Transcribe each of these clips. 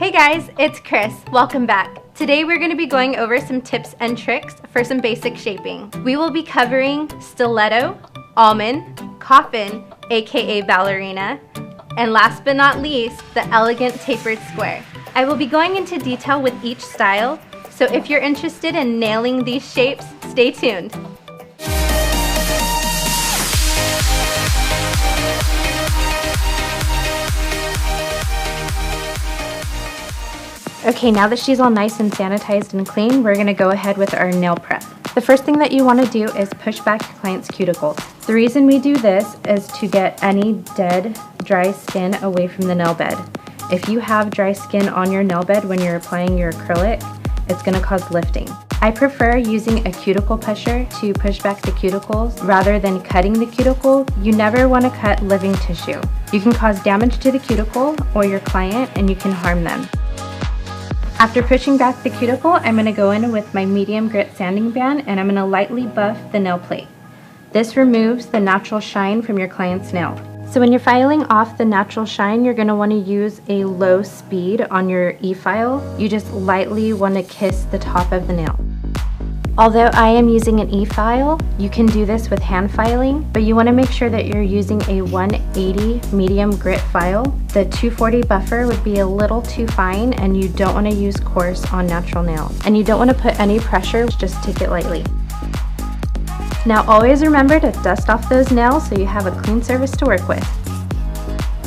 Hey guys, it's Chris. Welcome back. Today we're going to be going over some tips and tricks for some basic shaping. We will be covering stiletto, almond, coffin, aka ballerina, and last but not least, the elegant tapered square. I will be going into detail with each style, so if you're interested in nailing these shapes, stay tuned. Okay, now that she's all nice and sanitized and clean, we're gonna go ahead with our nail prep. The first thing that you wanna do is push back your client's cuticles. The reason we do this is to get any dead, dry skin away from the nail bed. If you have dry skin on your nail bed when you're applying your acrylic, it's gonna cause lifting. I prefer using a cuticle pusher to push back the cuticles rather than cutting the cuticle. You never wanna cut living tissue. You can cause damage to the cuticle or your client and you can harm them. After pushing back the cuticle, I'm going to go in with my medium grit sanding band and I'm going to lightly buff the nail plate. This removes the natural shine from your client's nail. So when you're filing off the natural shine, you're going to want to use a low speed on your e-file. You just lightly want to kiss the top of the nail. Although I am using an e-file, you can do this with hand filing, but you want to make sure that you're using a 180 medium grit file. The 240 buffer would be a little too fine and you don't want to use coarse on natural nails. And you don't want to put any pressure, just take it lightly. Now always remember to dust off those nails so you have a clean surface to work with.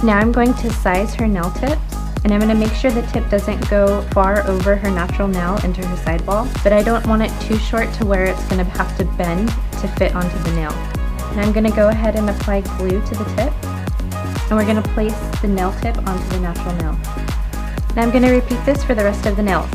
Now I'm going to size her nail tips. And I'm going to make sure the tip doesn't go far over her natural nail into her sidewall, but I don't want it too short to where it's going to have to bend to fit onto the nail. And I'm going to go ahead and apply glue to the tip, and we're going to place the nail tip onto the natural nail. Now I'm going to repeat this for the rest of the nails.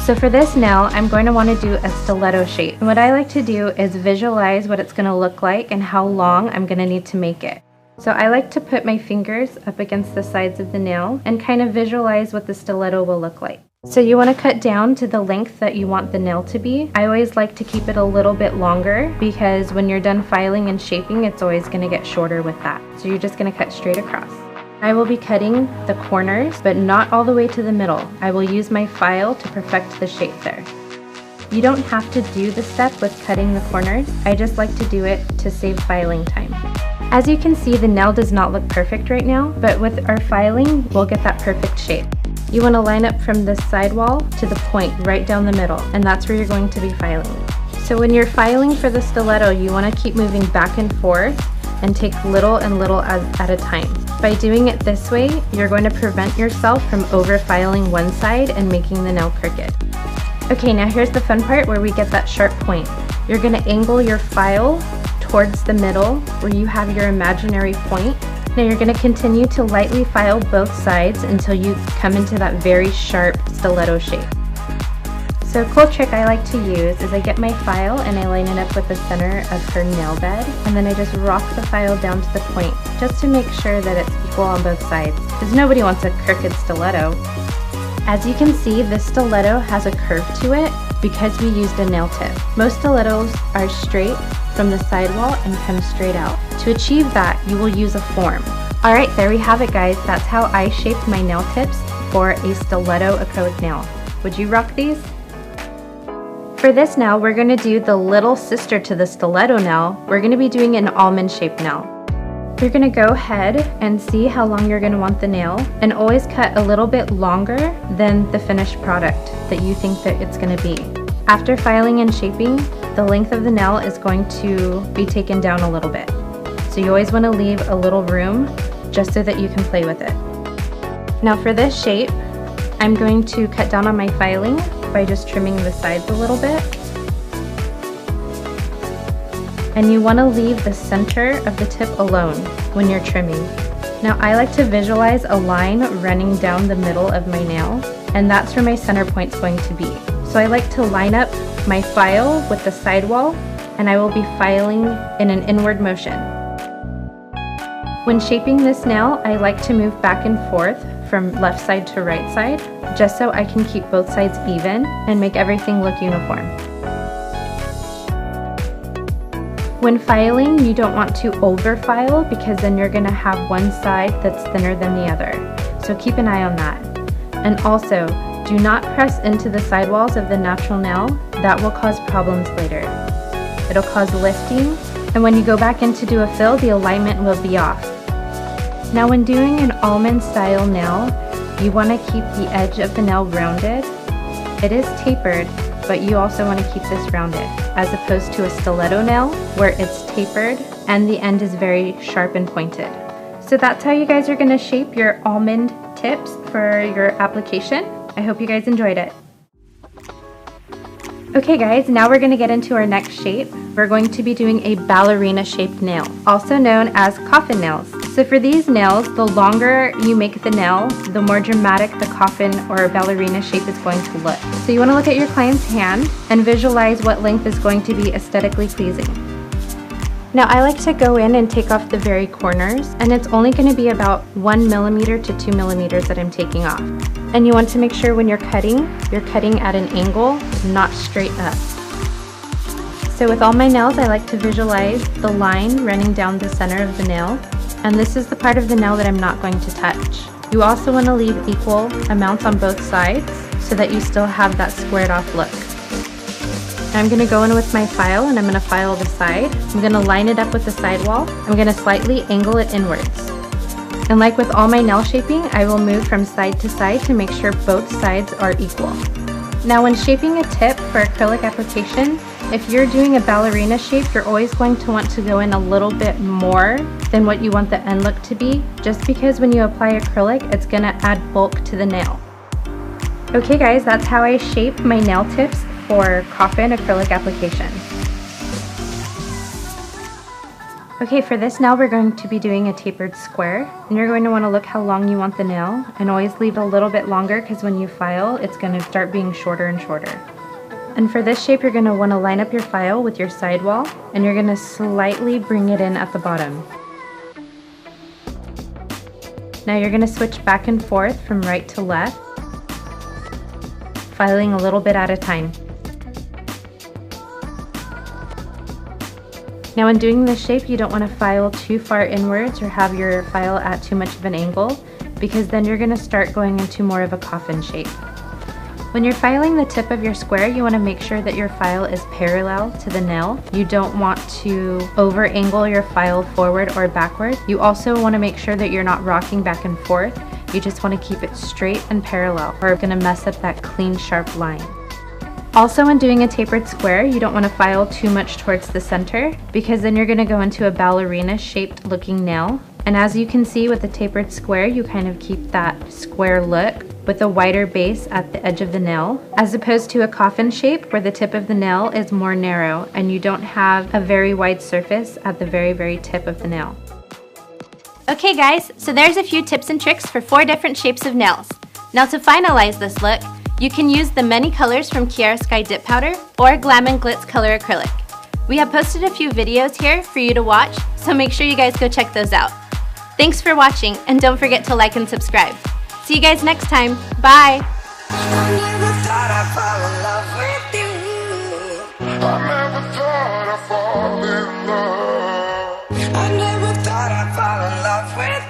So for this nail, I'm going to want to do a stiletto shape. And what I like to do is visualize what it's going to look like and how long I'm going to need to make it. So I like to put my fingers up against the sides of the nail and kind of visualize what the stiletto will look like. So you want to cut down to the length that you want the nail to be. I always like to keep it a little bit longer because when you're done filing and shaping, it's always going to get shorter with that. So you're just going to cut straight across. I will be cutting the corners, but not all the way to the middle. I will use my file to perfect the shape there. You don't have to do the step with cutting the corners. I just like to do it to save filing time. As you can see, the nail does not look perfect right now, but with our filing, we'll get that perfect shape. You want to line up from the sidewall to the point right down the middle, and that's where you're going to be filing. So when you're filing for the stiletto, you want to keep moving back and forth and take little and little at a time. By doing it this way, you're going to prevent yourself from over-filing one side and making the nail crooked. Okay, now here's the fun part where we get that sharp point. You're going to angle your file towards the middle where you have your imaginary point. Now you're going to continue to lightly file both sides until you come into that very sharp stiletto shape. So a cool trick I like to use is I get my file and I line it up with the center of her nail bed, and then I just rock the file down to the point just to make sure that it's equal on both sides, because nobody wants a crooked stiletto. As you can see, this stiletto has a curve to it because we used a nail tip. Most stilettos are straight from the sidewall and come straight out. To achieve that, you will use a form. Alright, there we have it guys. That's how I shaped my nail tips for a stiletto acrylic nail. Would you rock these? For this nail, we're going to do the little sister to the stiletto nail. We're going to be doing an almond shaped nail. You're going to go ahead and see how long you're going to want the nail, and always cut a little bit longer than the finished product that you think that it's going to be. After filing and shaping, the length of the nail is going to be taken down a little bit. So you always want to leave a little room just so that you can play with it. Now for this shape, I'm going to cut down on my filing by just trimming the sides a little bit. And you want to leave the center of the tip alone when you're trimming. Now I like to visualize a line running down the middle of my nail, and that's where my center point's going to be. So I like to line up my file with the sidewall, and I will be filing in an inward motion. When shaping this nail, I like to move back and forth from left side to right side, just so I can keep both sides even and make everything look uniform. When filing, you don't want to over file because then you're going to have one side that's thinner than the other. So keep an eye on that. And also, do not press into the sidewalls of the natural nail. That will cause problems later. It'll cause lifting, and when you go back in to do a fill, the alignment will be off. Now when doing an almond style nail, you want to keep the edge of the nail rounded. It is tapered, but you also want to keep this rounded, as opposed to a stiletto nail where it's tapered and the end is very sharp and pointed. So that's how you guys are going to shape your almond tips for your application. I hope you guys enjoyed it. Okay guys, now we're going to get into our next shape. We're going to be doing a ballerina shaped nail, also known as coffin nails. So for these nails, the longer you make the nail, the more dramatic the coffin or ballerina shape is going to look. So you want to look at your client's hand and visualize what length is going to be aesthetically pleasing. Now I like to go in and take off the very corners, and it's only going to be about 1 millimeter to 2 millimeters that I'm taking off. And you want to make sure when you're cutting at an angle, not straight up. So with all my nails, I like to visualize the line running down the center of the nail, and this is the part of the nail that I'm not going to touch. You also want to leave equal amounts on both sides so that you still have that squared off look. I'm going to go in with my file and I'm going to file the side. I'm going to line it up with the sidewall. I'm going to slightly angle it inwards. And like with all my nail shaping, I will move from side to side to make sure both sides are equal. Now when shaping a tip for acrylic application, if you're doing a ballerina shape, you're always going to want to go in a little bit more than what you want the end look to be, just because when you apply acrylic, it's going to add bulk to the nail. Okay guys, that's how I shape my nail tips for coffin acrylic application. Okay, for this nail we're going to be doing a tapered square, and you're going to want to look how long you want the nail and always leave a little bit longer, because when you file it's going to start being shorter and shorter. And for this shape you're going to want to line up your file with your sidewall, and you're going to slightly bring it in at the bottom. Now you're going to switch back and forth from right to left, filing a little bit at a time. Now when doing this shape, you don't want to file too far inwards or have your file at too much of an angle, because then you're going to start going into more of a coffin shape. When you're filing the tip of your square, you want to make sure that your file is parallel to the nail. You don't want to over angle your file forward or backward. You also want to make sure that you're not rocking back and forth. You just want to keep it straight and parallel, or it's going to mess up that clean, sharp line. Also, when doing a tapered square, you don't want to file too much towards the center, because then you're going to go into a ballerina shaped looking nail. And as you can see with the tapered square, you kind of keep that square look with a wider base at the edge of the nail, as opposed to a coffin shape where the tip of the nail is more narrow and you don't have a very wide surface at the very tip of the nail. Okay guys, so there's a few tips and tricks for 4 different shapes of nails. Now to finalize this look, you can use the many colors from Kiara Sky Dip Powder or Glam and Glitz Color Acrylic. We have posted a few videos here for you to watch, so make sure you guys go check those out. Thanks for watching, and don't forget to like and subscribe. See you guys next time. Bye! I never thought I'd fall in love with you. I never thought I'd fall in love. I never thought I'd fall in love with you.